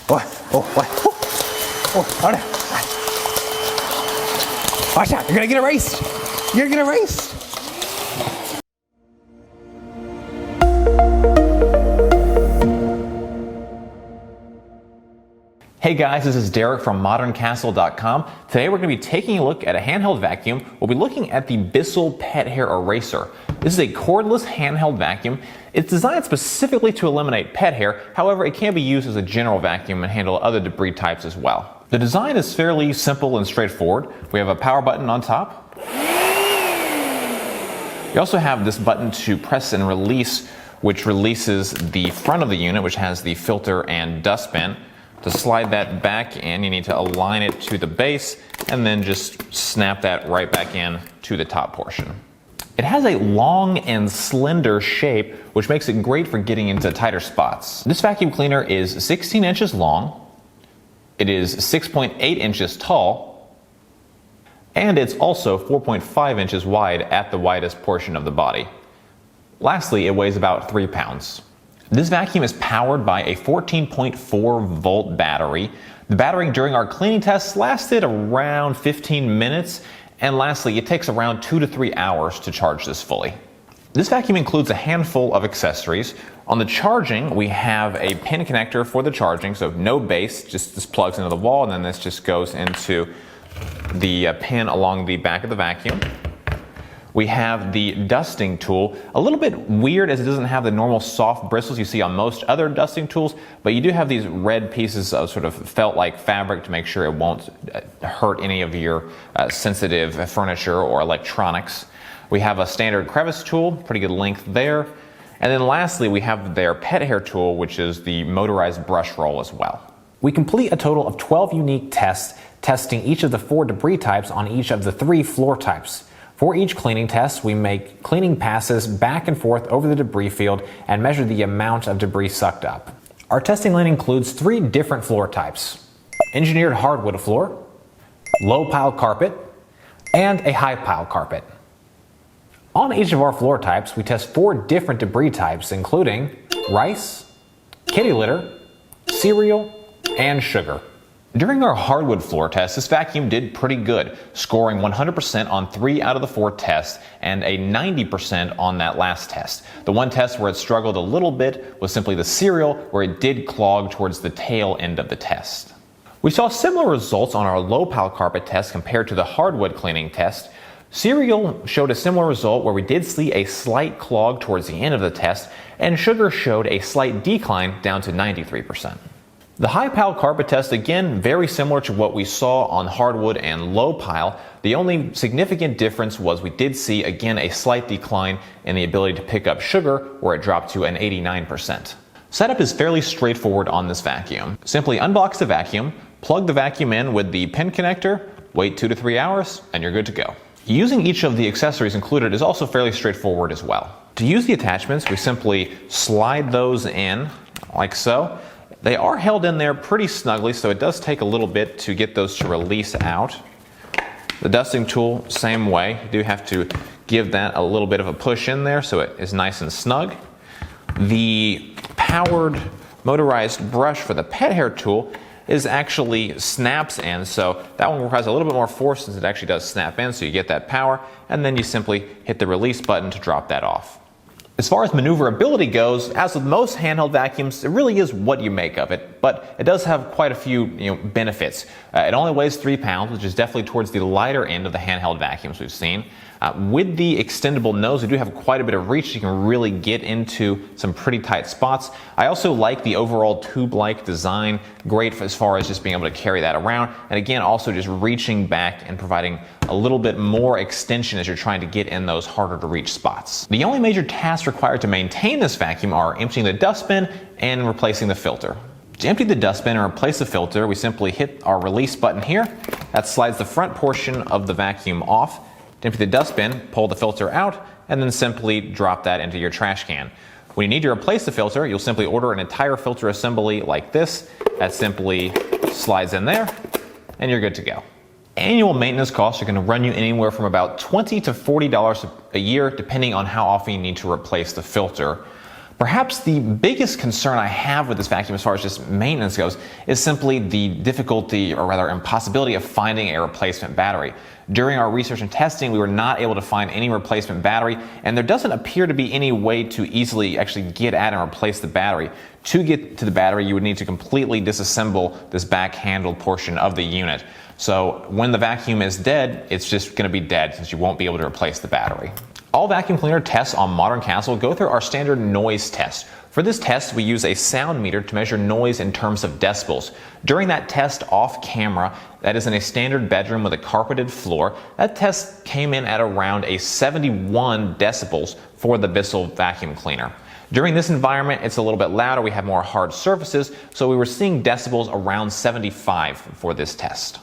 Oh no. Watch out, you're gonna get erased. You're gonna get erased. Hey guys, this is Derek from moderncastle.com. Today we're going to be taking a look at a handheld vacuum. We'll be looking at the Bissell Pet Hair Eraser. This is a cordless handheld vacuum. It's designed specifically to eliminate pet hair. However, it can be used as a general vacuum and handle other debris types as well. The design is fairly simple and straightforward. We have a power button on top. You also have this button to press and release, which releases the front of the unit, which has the filter and dustbin. To slide that back in, you need to align it to the base and then just snap that right back in to the top portion. It has a long and slender shape, which makes it great for getting into tighter spots. This vacuum cleaner is 16 inches long, it is 6.8 inches tall, and it's also 4.5 inches wide at the widest portion of the body. Lastly, it weighs about 3 pounds. This vacuum is powered by a 14.4 volt battery. The battery during our cleaning tests lasted around 15 minutes, and lastly, it takes around 2 to 3 hours to charge this fully. This vacuum includes a handful of accessories. On the charging, we have a pin connector for the charging, so no base, just this plugs into the wall, and then this just goes into the pin along the back of the vacuum. We have the dusting tool, a little bit weird as it doesn't have the normal soft bristles you see on most other dusting tools, but you do have these red pieces of sort of felt-like fabric to make sure it won't hurt any of your sensitive furniture or electronics. We have a standard crevice tool, pretty good length there. And then lastly, we have their pet hair tool, which is the motorized brush roll as well. We complete a total of 12 unique tests, testing each of the 4 debris types on each of the 3 floor types. For each cleaning test, we make cleaning passes back and forth over the debris field and measure the amount of debris sucked up. Our testing lane includes 3 different floor types: engineered hardwood floor, low pile carpet, and a high pile carpet. On each of our floor types, we test 4 different debris types, including rice, kitty litter, cereal, and sugar. During our hardwood floor test, this vacuum did pretty good, scoring 100% on 3 out of the 4 tests and a 90% on that last test. The one test where it struggled a little bit was simply the cereal, where it did clog towards the tail end of the test. We saw similar results on our low pile carpet test compared to the hardwood cleaning test. Cereal showed a similar result where we did see a slight clog towards the end of the test, and sugar showed a slight decline down to 93%. The high pile carpet test, again, very similar to what we saw on hardwood and low pile. The only significant difference was we did see, again, a slight decline in the ability to pick up sugar, where it dropped to an 89%. Setup is fairly straightforward on this vacuum. Simply unbox the vacuum, plug the vacuum in with the pin connector, wait 2 to 3 hours, and you're good to go. Using each of the accessories included is also fairly straightforward as well. To use the attachments, we simply slide those in like so. They are held in there pretty snugly, so it does take a little bit to get those to release out. The dusting tool, same way. You do have to give that a little bit of a push in there so it is nice and snug. The powered motorized brush for the pet hair tool is actually snaps in, so that one requires a little bit more force since it actually does snap in, so you get that power, and then you simply hit the release button to drop that off. As far as maneuverability goes, as with most handheld vacuums, it really is what you make of it, but it does have quite a few benefits. It only weighs 3 pounds, which is definitely towards the lighter end of the handheld vacuums we've seen. With the extendable nose, we do have quite a bit of reach. You can really get into some pretty tight spots. I also like the overall tube-like design, great as far as just being able to carry that around, and again, also just reaching back and providing a little bit more extension as you're trying to get in those harder to reach spots. The only major tasks required to maintain this vacuum are emptying the dustbin and replacing the filter. To empty the dustbin and replace the filter, we simply hit our release button here. That slides the front portion of the vacuum off. To empty the dustbin, pull the filter out, and then simply drop that into your trash can. When you need to replace the filter, you'll simply order an entire filter assembly like this. That simply slides in there, and you're good to go. Annual maintenance costs are going to run you anywhere from about $20 to $40 a year, depending on how often you need to replace the filter. Perhaps the biggest concern I have with this vacuum as far as just maintenance goes is simply the difficulty, or rather impossibility, of finding a replacement battery. During our research and testing, we were not able to find any replacement battery, and there doesn't appear to be any way to easily actually get at and replace the battery. To get to the battery, you would need to completely disassemble this back handle portion of the unit. So when the vacuum is dead, it's just going to be dead since you won't be able to replace the battery. All vacuum cleaner tests on Modern Castle go through our standard noise test. For this test, we use a sound meter to measure noise in terms of decibels. During that test off camera, that is in a standard bedroom with a carpeted floor, that test came in at around a 71 decibels for the Bissell vacuum cleaner. During this environment, it's a little bit louder, we have more hard surfaces, so we were seeing decibels around 75 for this test.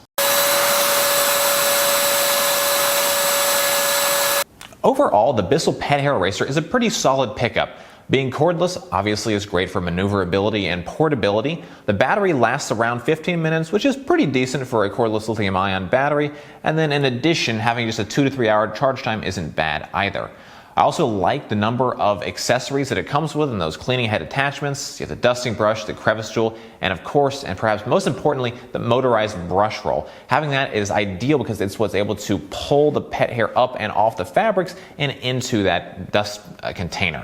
Overall, the Bissell Pet Hair Eraser is a pretty solid pickup. Being cordless obviously is great for maneuverability and portability. The battery lasts around 15 minutes, which is pretty decent for a cordless lithium-ion battery, and then in addition, having just a 2 to 3 hour charge time isn't bad either. I also like the number of accessories that it comes with in those cleaning head attachments. You have the dusting brush, the crevice tool, and of course, and perhaps most importantly, the motorized brush roll. Having that is ideal because it's what's able to pull the pet hair up and off the fabrics and into that dust container.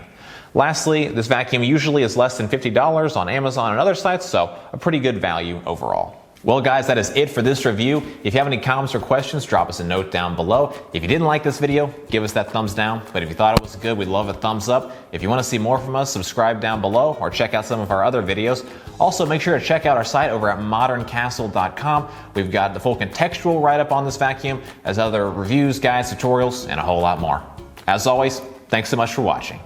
Lastly, this vacuum usually is less than $50 on Amazon and other sites, so a pretty good value overall. Well guys, that is it for this review. If you have any comments or questions, drop us a note down below. If you didn't like this video, give us that thumbs down. But if you thought it was good, we'd love a thumbs up. If you want to see more from us, subscribe down below or check out some of our other videos. Also, make sure to check out our site over at moderncastle.com. We've got the full contextual write-up on this vacuum, as other reviews, guides, tutorials, and a whole lot more. As always, thanks so much for watching.